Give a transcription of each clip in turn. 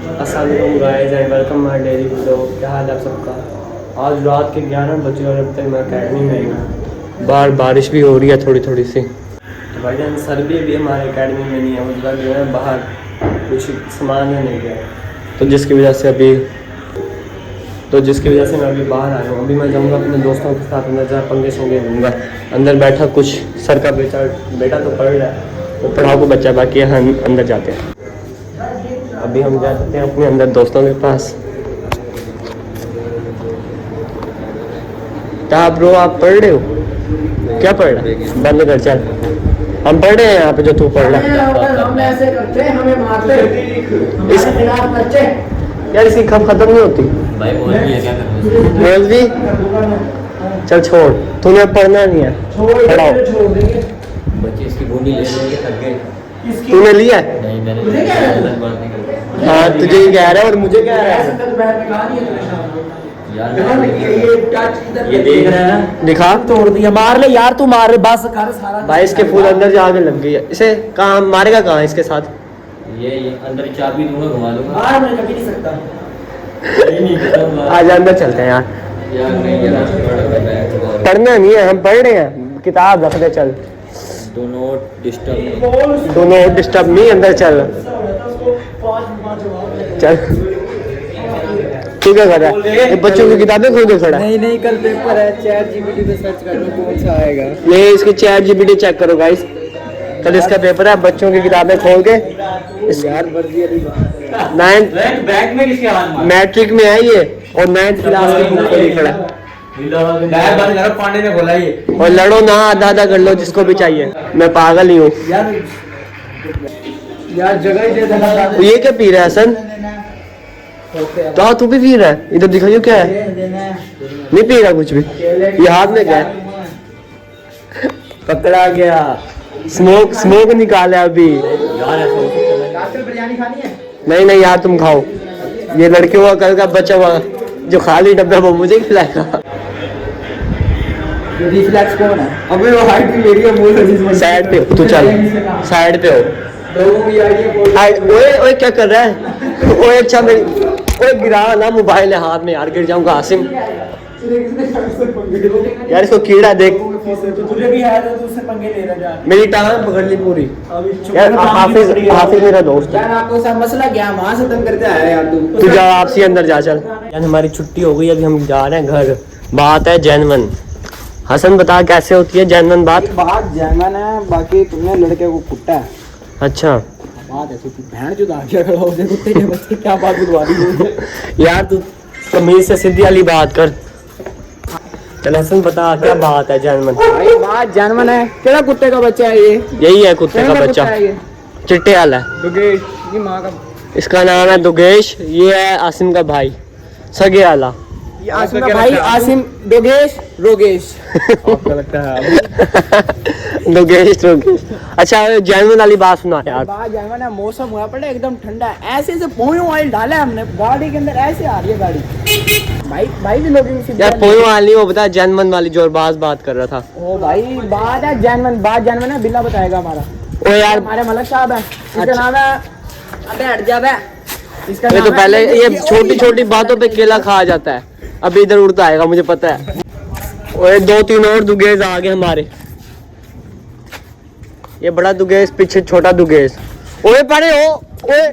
अस्सलाम वालेकुम guys and welcome my daily vlog. क्या हाल है आप सबका। आज रात के 11 बजे और अब तक मैं अकेडमी में हूँ। बाहर बारिश भी हो रही है थोड़ी थोड़ी सी। तो भाईजान सर भी हमारे अकेडमी में नहीं है, मतलब जो है बाहर कुछ सामान नहीं गया, तो जिसकी वजह से मैं अभी बाहर आया हूँ। अभी मैं जाऊँगा अपने दोस्तों के साथ अंदर, जहाँ पंगे संगे लूँगा। अंदर बैठा कुछ सर का बेटा तो पढ़ रहा है, तो पढ़ाओ को बच्चा, बाकी हम अंदर जाते हैं। अभी हम जाते हैं अपने अंदर दोस्तों के पास। आप ब्रो आप पढ़ रहे हो? क्या पढ़ रहा है? बंद कर चल। हम पढ़ रहे हैं यहाँ पे जो तू पढ़ रहा है। हम ऐसे करते हैं, हमें मारते यार इसकी खप खत्म नहीं होती भाई। मौलवी चल छोड़, तूने पढ़ना नहीं है, पढ़ाओ। बच्चे इसकी बूंदी ले लेंगे, थक गए। तूने लिया है? नहीं मैंने हाँ तुझे ही कह रहा है और मुझे कह रहा है। यार ये देख रहा है, दिखा। तोड़ दिया, मार ले यार, तू मार बस कर सारा। भाई इसके फूल अंदर जाके लग गई है। इसे कहाँ मारेगा, कहाँ इसके साथ? ये अंदर चाबी दूंगा, घुमा दूंगा। बाहर मैं कभी नहीं सकता। आज अंदर चलते हैं यार। यार नहीं यार, पढ़ना नहीं है, हम पढ़ रहे हैं, किताब रख दे चल। Do not disturb. Do not disturb me, अंदर चल चल। तू क्या कर रहा है? ये बच्चों की किताबें खोल के खड़ा है। नहीं कल पेपर है, चैट जीपीटी पे सर्च कर लो कौन सा आएगा। ये इसकी चैट जीपीटी चेक करो गाइस, कल इसका पेपर है। बच्चों की किताबें खोल के यार वर्दी वाली नाइन्थ बैग में किसके हाथ में? मैट्रिक में है ये, और 9th क्लास की बुक खोली खड़ा है। बैग बंद करो, पांडे ने खोला ये। और लड़ो ना, आधा आधा कर लो जिसको भी चाहिए। मैं पागल ही हूँ यार जगह ही दे देना। तो ये क्या पी रहा है हसन? तो तू भी पी रहा है? इधर दिखाइए क्या है। नहीं पी रहा कुछ भी। ये हाथ में क्या है? पकड़ा गया। स्मोक निकाला अभी। बिरयानी खानी है? नहीं यार तुम खाओ। ये लड़के हुआ कल का बचा हुआ जो खाली डब्बा वो मुझे खिलाएगा। रिफ्लेक्स कौन है? अबे वो हाइट भी मेरी है, बोल रही साइड पे हो तू, चल साइड पे हो। ओए क्या कर रहा है? ओए अच्छा मेरी, ओए गिरा ना मोबाइल है हाथ में यार, गिर जाऊंगा आसिम। यार इसको कीड़ा देख। तुझे भी है तो उससे पंगे ले रहा है। मेरी टांग पकड़ ली पूरी। यार हाफिज मेरा दोस्त है। यार आपको सब मसला क्या, वहां से तंग करते आया यार तू जा आपसी अंदर जा चल। यार हमारी छुट्टी हो गई, अभी हम जा रहे हैं घर। बात है जैनवन। हसन बता कैसे होती है जैनवन बात? बात जैनवन है, बाकी तुमने लड़के को कुट्टा है। अच्छा बात ऐसी थी, बहन जो दाग खड़ा हो जाए कुत्ते के बच्चे, क्या बात बुलवा दी। यार तू तमीज से सीधी वाली बात कर। चल हसन बता क्या बात है जैनवन? भाई बात जैनवन है। केड़ा कुत्ते का बच्चा है ये? यही है कुत्ते का बच्चा, चिट्टे वाला है। दुगेश, ये माँ का। इसका नाम है दुगेश। ये है आसिम का भाई, सगे वाला। ये आसिम का भाई, आसिम दुगेश रोगेश। आपको लगता है दुगेश रोगेश। अच्छा जैनवन वाली बात सुना यार। बात जैनवन है, मौसम हुआ पड़ा एकदम ठंडा है, ऐसे से पोयो ऑयल डाला है हमने गाड़ी के अंदर, ऐसे आ रही है गाड़ी। भाई भी लोग यार पोयो वाली वो बता, जैनवन वाली जो बात कर रहा था। ओ भाई बात है जैनवन, बात जैनवन है, बिल्ला बताएगा हमारा। ओ यार हमारे मलक साहब है, इसका अच्छा। नाम है, अबे हट जा बे, इसका ये नाम तो है- पहले ये छोटी छोटी बातों पे केला खाया जाता है, अभी इधर उड़ता आएगा मुझे पता है। और 2-3 और दुगेज आ गए हमारे। ये बड़ा दुगेज, पीछे छोटा दुगेज। ओए परे हो, ओए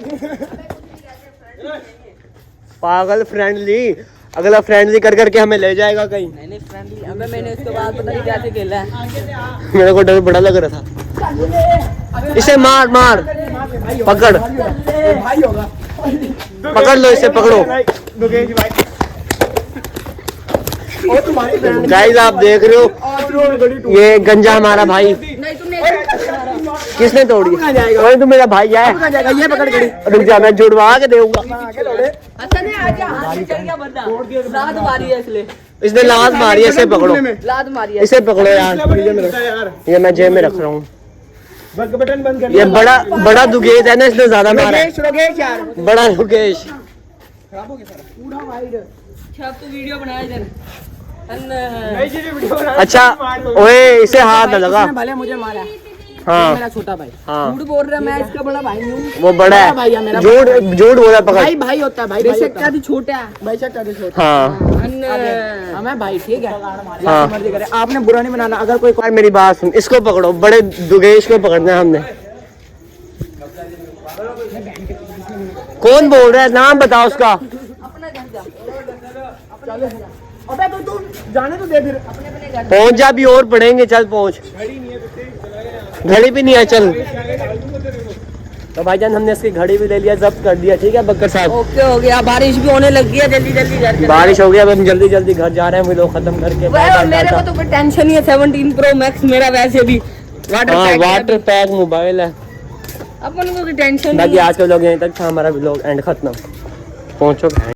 पागल। फ्रेंडली अगला फ्रेंडली कर करके हमें ले जाएगा कहीं। नहीं फ्रेंडली, अबे मैंने उसके बाद पता नहीं कैसे खेला है। मेरे को डर बड़ा लग रहा था। इसे मार पकड़, भाई होगा, पकड़ लो इसे, पकड़ो। दुगेश भाई। और तुम्हारी फ्रेंड गाइस आप देख रहे हो, ये गंजा हमारा भाई। किसने तोड़ी? वही तो मेरा भाई है। ये पकड़ गई। रुक जा, मैं जुड़वा के दूंगा। इसने लात मारी है, इसे पकड़ो, इसे पकड़ो यार। ये मैं जेब में रख रहा हूँ। बटन बंद कर। ये बड़ा दुगेश है ना, इसने ज्यादा मारा है। रोगेश यार, बड़ा दुगेश। खराब हो गया सारा पूरा वाइड। तो वीडियो बनाया इधर। वीडियो बना। अच्छा ओए इसे हाथ न लगा। भले मुझे मारा। हाँ। मेरा छोटा भाई। हाँ। झूठ बोल रहा है, मैं इसका बड़ा भाई हूँ। वो बड़ा है, भाई है मेरा। झूठ झूठ बोला पकड़। भाई भाई होता है, भाई बेशक का भी छोटा है। बेशक का भी छोटा। हाँ हमें भाई ठीक है। हाँ। मर्जी करे, आपने बुरा नहीं बनाना। अगर कोई यार मेरी बात सुन, इसको पकड़ो, बड़े दुगेश को पकड़ना है हमने। कौन बोल रहा है, नाम बताओ उसका। अबे तो तू जाने तो दे फिर। पहुंच जा, भी और पढ़ेंगे, चल पहुंच। घड़ी भी नहीं है, चल। तो भाईजान हमने इसकी घड़ी भी ले लिया, जब्त कर दिया, ठीक है बकर साहब। ओके हो गया, बारिश भी होने लगी है, जल्दी जल्दी घर चले। बारिश हो गया, अब हम जल्दी जल्दी घर जा रहे हैं, वीडियो खत्म करके। मेरे को तो कोई टेंशन नहीं है। 17 Pro Max मेरा वैसे भी वाटर पैक मोबाइल है। अपन को कोई टेंशन नहीं बाकी है। आज के लोग यहीं तक था, हमारा व्लॉग एंड खत्म। पहुंचो।